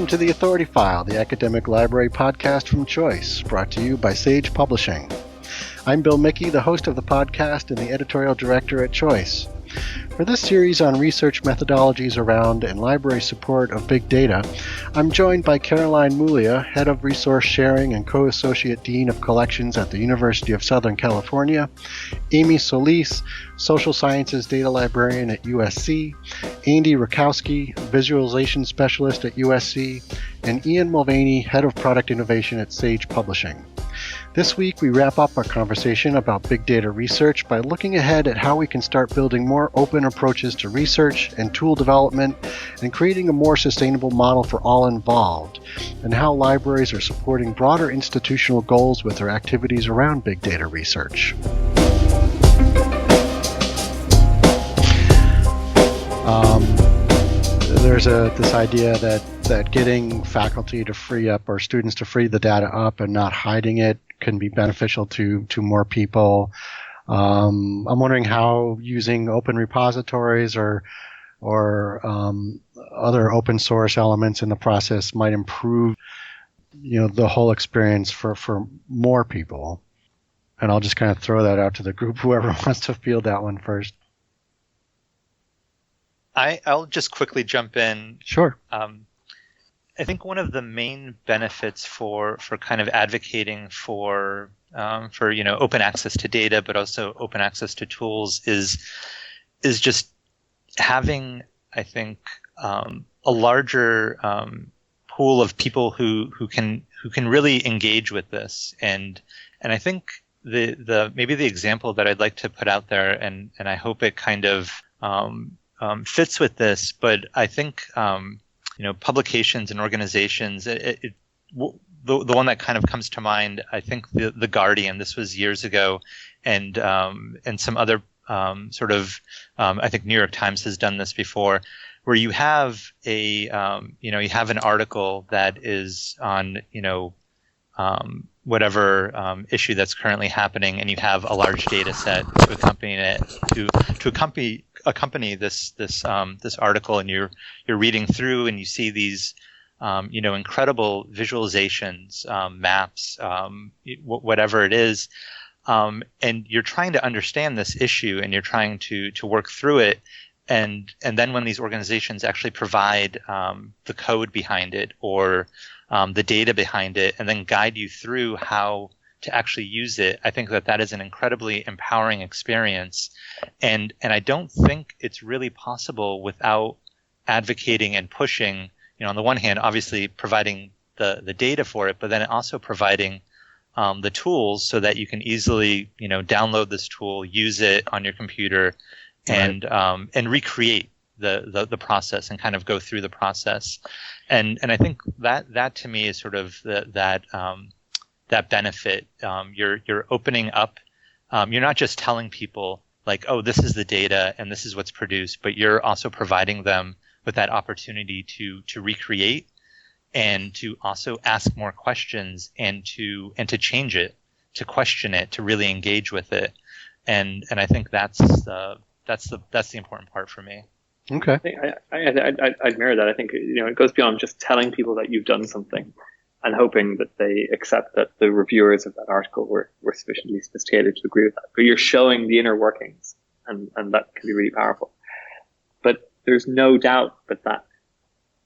to The Authority File, the academic library podcast from Choice, brought to you by Sage Publishing. I'm Bill Mickey, the host of the podcast and the editorial director at Choice. For this series on research methodologies around and library support of big data, I'm joined by Caroline Mulia, Head of Resource Sharing and Co-Associate Dean of Collections at the University of Southern California, Amy Solis, Social Sciences Data Librarian at USC, Andy Rakowski, Visualization Specialist at USC, and Ian Mulvaney, Head of Product Innovation at Sage Publishing. This week, we wrap up our conversation about big data research by looking ahead at how we can start building more open approaches to research and tool development and creating a more sustainable model for all involved, and how libraries are supporting broader institutional goals with their activities around big data research. There's this idea that getting faculty to free up or students to free the data up and not hiding it can be beneficial to more people. I'm wondering how using open repositories or other open source elements in the process might improve, the whole experience for more people. And I'll just kind of throw that out to the group, whoever wants to field that one first. I'll just quickly jump in. Sure. I think one of the main benefits for kind of advocating for open access to data, but also open access to tools is just having, I think, a larger pool of people who can really engage with this. And I think the maybe the example that I'd like to put out there, and I hope it kind of fits with this, but I think publications and organizations, the one that kind of comes to mind, I think the Guardian, this was years ago, and some other I think New York Times has done this before, where you have you have an article that is on whatever issue that's currently happening, and you have a large data set to accompany it, to accompany this article, and you're reading through and you see these incredible visualizations, maps, whatever it is, and you're trying to understand this issue and you're trying to work through it, and then when these organizations actually provide the code behind it or the data behind it and then guide you through how to actually use it, I think that is an incredibly empowering experience. And I don't think it's really possible without advocating and pushing, on the one hand, obviously providing the data for it, but then also providing the tools so that you can easily, download this tool, use it on your computer, and recreate the process and kind of go through the process. And I think that to me is sort of that benefit. You're opening up. You're not just telling people like, oh, this is the data and this is what's produced, but you're also providing them with that opportunity to recreate and to also ask more questions and to change it, to question it, to really engage with it. And I think that's the important part for me. Okay. I'd mirror that. I think it goes beyond just telling people that you've done something and hoping that they accept that the reviewers of that article were sufficiently sophisticated to agree with that. But you're showing the inner workings, and that can be really powerful. But there's no doubt that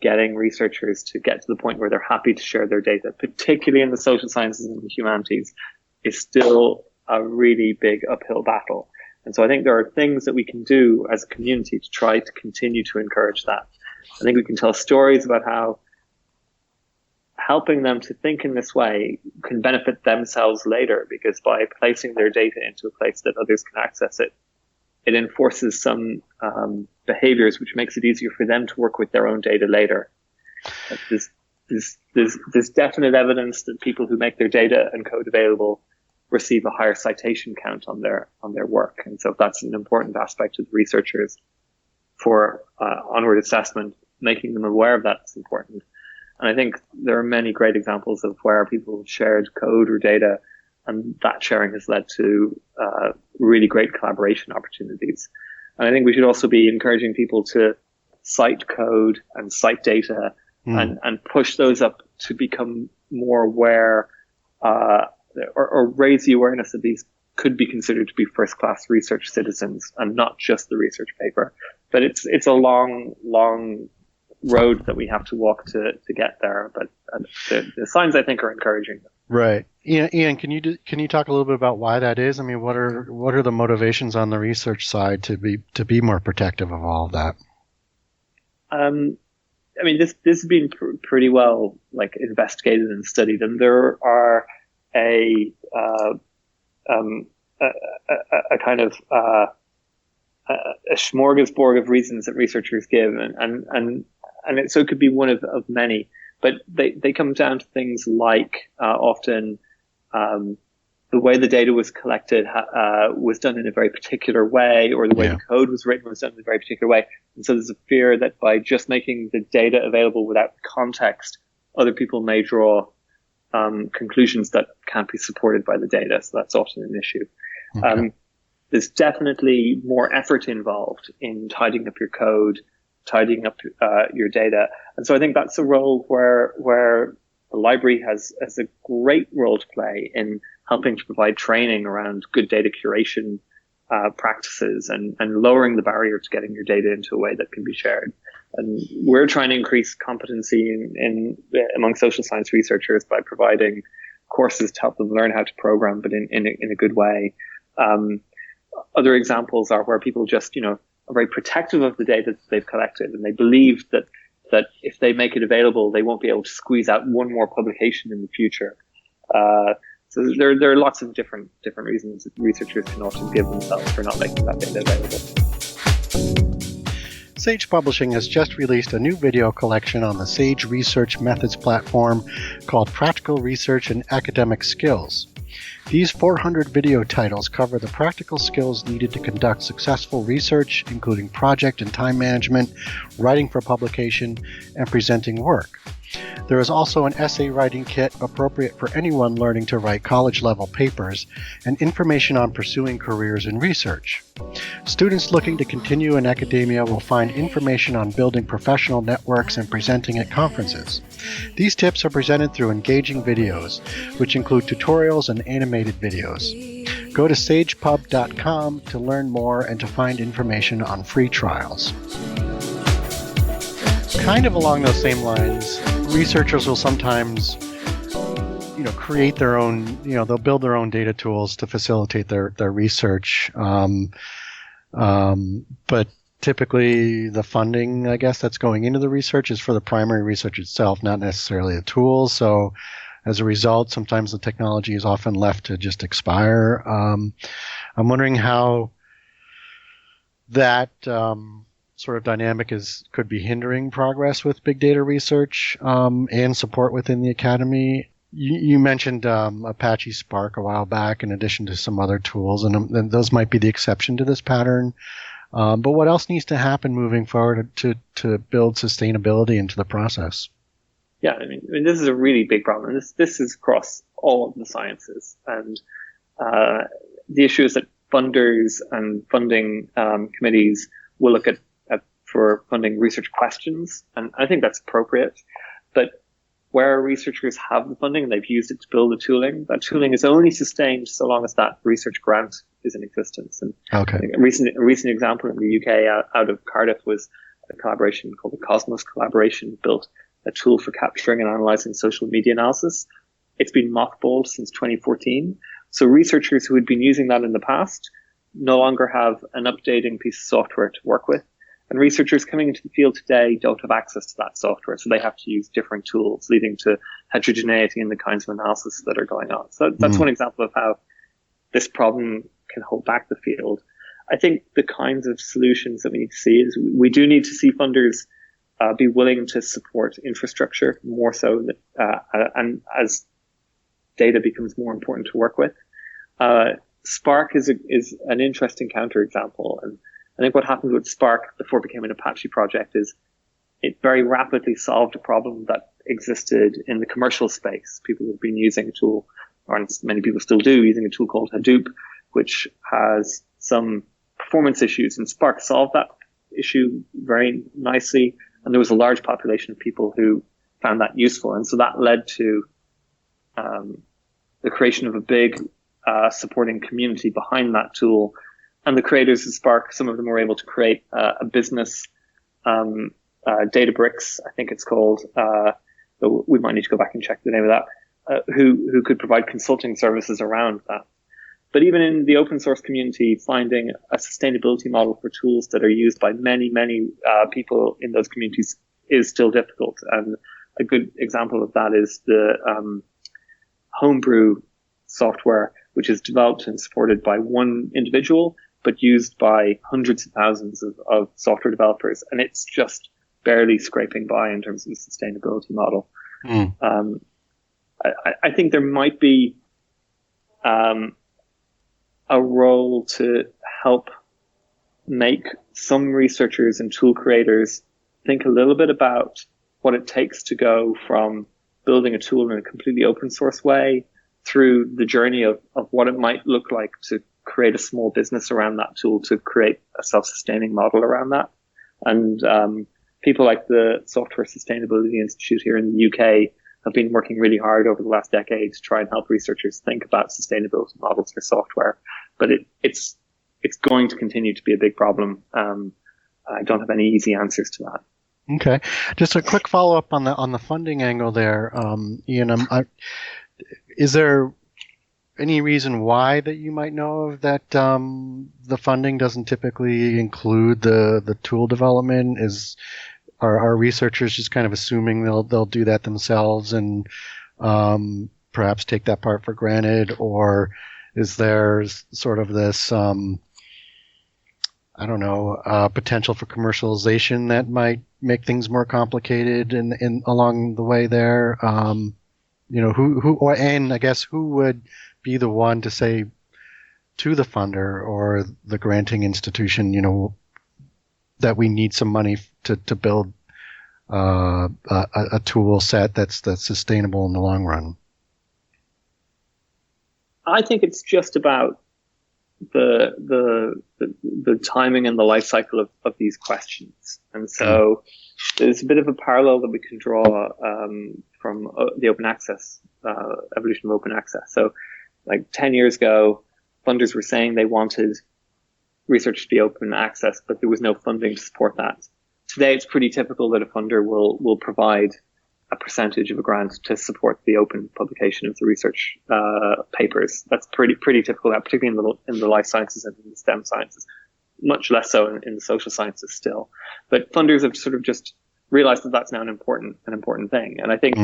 getting researchers to get to the point where they're happy to share their data, particularly in the social sciences and the humanities, is still a really big uphill battle. And so I think there are things that we can do as a community to try to continue to encourage that. I think we can tell stories about how helping them to think in this way can benefit themselves later, because by placing their data into a place that others can access it, it enforces some behaviors which makes it easier for them to work with their own data later. There's definite evidence that people who make their data and code available receive a higher citation count on their work. And so that's an important aspect of the researchers for onward assessment. Making them aware of that is important. And I think there are many great examples of where people shared code or data, and that sharing has led to really great collaboration opportunities. And I think we should also be encouraging people to cite code and cite data and push those up to become more aware, or raise the awareness that these could be considered to be first-class research citizens and not just the research paper. But it's a long road that we have to walk to get there. But the signs, I think, are encouraging. Right. Ian, can you talk a little bit about why that is? I mean, what are the motivations on the research side to be more protective of all of that? I mean, this has been pretty well investigated and studied, and there are a kind of a smorgasbord of reasons that researchers give, and so it could be one of many, but they come down to things like often the way the data was collected was done in a very particular way, or the way the code was written was done in a very particular way, and so there's a fear that by just making the data available without context, other people may draw conclusions that can't be supported by the data. So that's often an issue. Okay. There's definitely more effort involved in tidying up your code, tidying up your data. And so I think that's a role where the library has a great role to play in helping to provide training around good data curation practices and lowering the barrier to getting your data into a way that can be shared. And we're trying to increase competency in among social science researchers by providing courses to help them learn how to program, but in a good way. Other examples are where people just, are very protective of the data that they've collected, and they believe that if they make it available, they won't be able to squeeze out one more publication in the future. So there are lots of different reasons that researchers can often give themselves for not making that data available. Sage Publishing has just released a new video collection on the Sage Research Methods platform called Practical Research and Academic Skills. These 400 video titles cover the practical skills needed to conduct successful research, including project and time management, writing for publication, and presenting work. There is also an essay writing kit appropriate for anyone learning to write college-level papers, and information on pursuing careers in research. Students looking to continue in academia will find information on building professional networks and presenting at conferences. These tips are presented through engaging videos, which include tutorials and animated videos. Go to sagepub.com to learn more and to find information on free trials. Kind of along those same lines, researchers will sometimes, create their own, they'll build their own data tools to facilitate their research. But typically the funding, I guess, that's going into the research is for the primary research itself, not necessarily the tools. So as a result, sometimes the technology is often left to just expire. I'm wondering how that sort of dynamic could be hindering progress with big data research and support within the academy. You mentioned Apache Spark a while back, in addition to some other tools, and those might be the exception to this pattern. But what else needs to happen moving forward to build sustainability into the process? Yeah, I mean, this is a really big problem. This is across all of the sciences, and the issue is that funders and funding committees will look at for funding research questions, and I think that's appropriate. But where researchers have the funding and they've used it to build the tooling, that tooling is only sustained so long as that research grant is in existence. And okay. A recent example in the UK out of Cardiff was a collaboration called the Cosmos Collaboration, built a tool for capturing and analyzing social media analysis. It's been mothballed since 2014. So researchers who had been using that in the past no longer have an updating piece of software to work with. And researchers coming into the field today don't have access to that software, so they have to use different tools, leading to heterogeneity in the kinds of analysis that are going on. So that's one example of how this problem can hold back the field. I think the kinds of solutions that we need to see is we do need to see funders be willing to support infrastructure more so, and as data becomes more important to work with. Spark is an interesting counterexample, and I think what happened with Spark before it became an Apache project is it very rapidly solved a problem that existed in the commercial space. People have been using a tool, or many people still do, using a tool called Hadoop, which has some performance issues. And Spark solved that issue very nicely. And there was a large population of people who found that useful. And so that led to the creation of a big supporting community behind that tool. And the creators of Spark, some of them were able to create a business, Databricks, I think it's called. We might need to go back and check the name of that, who could provide consulting services around that. But even in the open source community, finding a sustainability model for tools that are used by many, many people in those communities is still difficult. And a good example of that is the Homebrew software, which is developed and supported by one individual, but used by hundreds of thousands of software developers. And it's just barely scraping by in terms of the sustainability model. I think there might be a role to help make some researchers and tool creators think a little bit about what it takes to go from building a tool in a completely open source way through the journey of what it might look like to create a small business around that tool, to create a self-sustaining model around that. And people like the Software Sustainability Institute here in the UK have been working really hard over the last decade to try and help researchers think about sustainability models for software. But it's going to continue to be a big problem. I don't have any easy answers to that. Okay, just a quick follow-up on the funding angle there, Ian. Is there any reason why that you might know of that the funding doesn't typically include the tool development? Are researchers just kind of assuming they'll do that themselves and perhaps take that part for granted, or is there sort of this potential for commercialization that might make things more complicated in along the way there? Who would be the one to say to the funder or the granting institution, that we need some money to build a tool set that's sustainable in the long run? I think it's just about the timing and the life cycle of these questions. And so there's a bit of a parallel that we can draw from the open access, evolution of open access. So like 10 years ago, funders were saying they wanted research to be open access, but there was no funding to support that. Today, it's pretty typical that a funder will provide a percentage of a grant to support the open publication of the research papers. That's pretty typical, particularly in the life sciences and in the STEM sciences. Much less so in the social sciences still. But funders have sort of just realized that that's now an important thing. And I think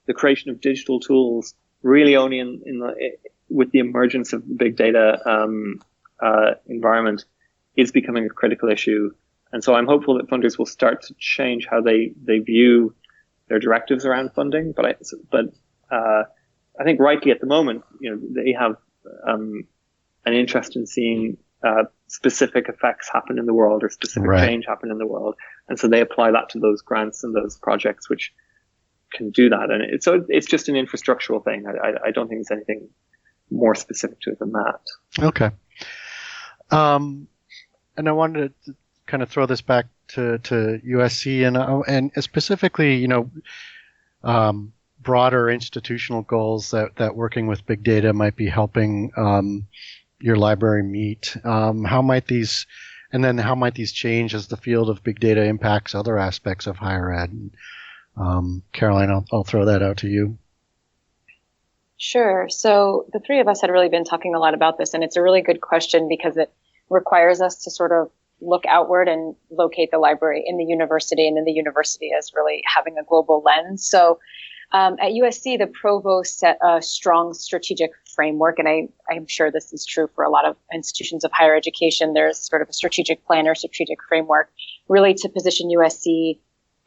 the creation of digital tools really only with the emergence of the big data environment is becoming a critical issue. And so I'm hopeful that funders will start to change how they view their directives around funding. But I think rightly at the moment, they have an interest in seeing specific effects happen in the world or specific change happen in the world. And so they apply that to those grants and those projects which can do that. And it's just an infrastructural thing. I don't think there's anything more specific to it than that. Okay. And I wanted to kind of throw this back to USC and specifically, broader institutional goals that working with big data might be helping your library meet. How might these change as the field of big data impacts other aspects of higher ed? Caroline, I'll throw that out to you. Sure. So the three of us had really been talking a lot about this, and it's a really good question because it requires us to sort of look outward and locate the library in the university, and then the university as really having a global lens. So at USC, the provost set a strong strategic framework, and I'm sure this is true for a lot of institutions of higher education. There's sort of a strategic plan or strategic framework really to position USC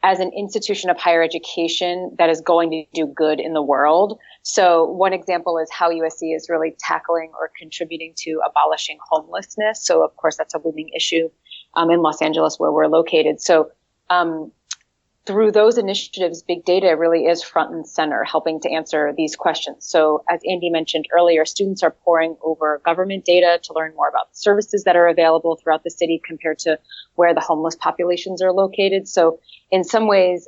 as an institution of higher education that is going to do good in the world. So one example is how USC is really tackling or contributing to abolishing homelessness. So of course, that's a looming issue in Los Angeles where we're located. So through those initiatives, big data really is front and center, helping to answer these questions. So as Andy mentioned earlier, students are poring over government data to learn more about the services that are available throughout the city compared to where the homeless populations are located. So in some ways,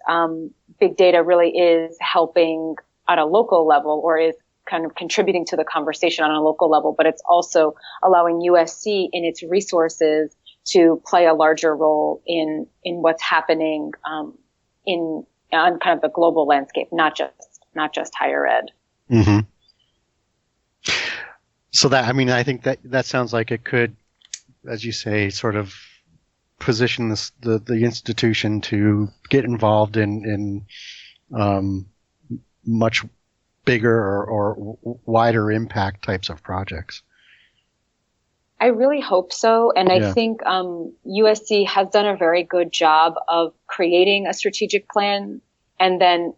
big data really is helping at a local level, or is kind of contributing to the conversation on a local level, but it's also allowing USC in its resources to play a larger role in what's happening on kind of the global landscape, not just higher ed. Mm-hmm. So I think that sounds like it could, as you say, sort of position the institution to get involved in much bigger or wider impact types of projects. I really hope so. And I think USC has done a very good job of creating a strategic plan and then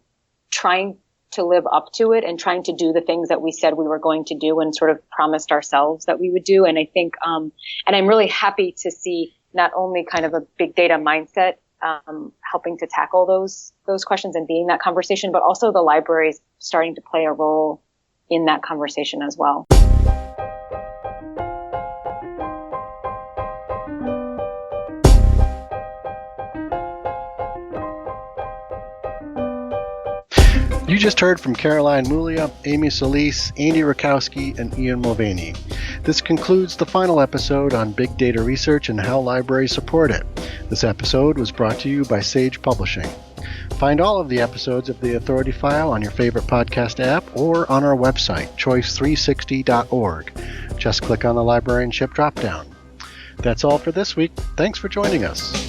trying to live up to it and trying to do the things that we said we were going to do and sort of promised ourselves that we would do. And I think, and I'm really happy to see not only kind of a big data mindset helping to tackle those questions and being that conversation, but also the libraries starting to play a role in that conversation as well. You just heard from Caroline Mulia, Amy Solis, Andy Rakowski, and Ian Mulvaney. This concludes the final episode on big data research and how libraries support it. This episode was brought to you by Sage Publishing. Find all of the episodes of The Authority File on your favorite podcast app or on our website, choice360.org. Just click on the librarianship dropdown. That's all for this week. Thanks for joining us.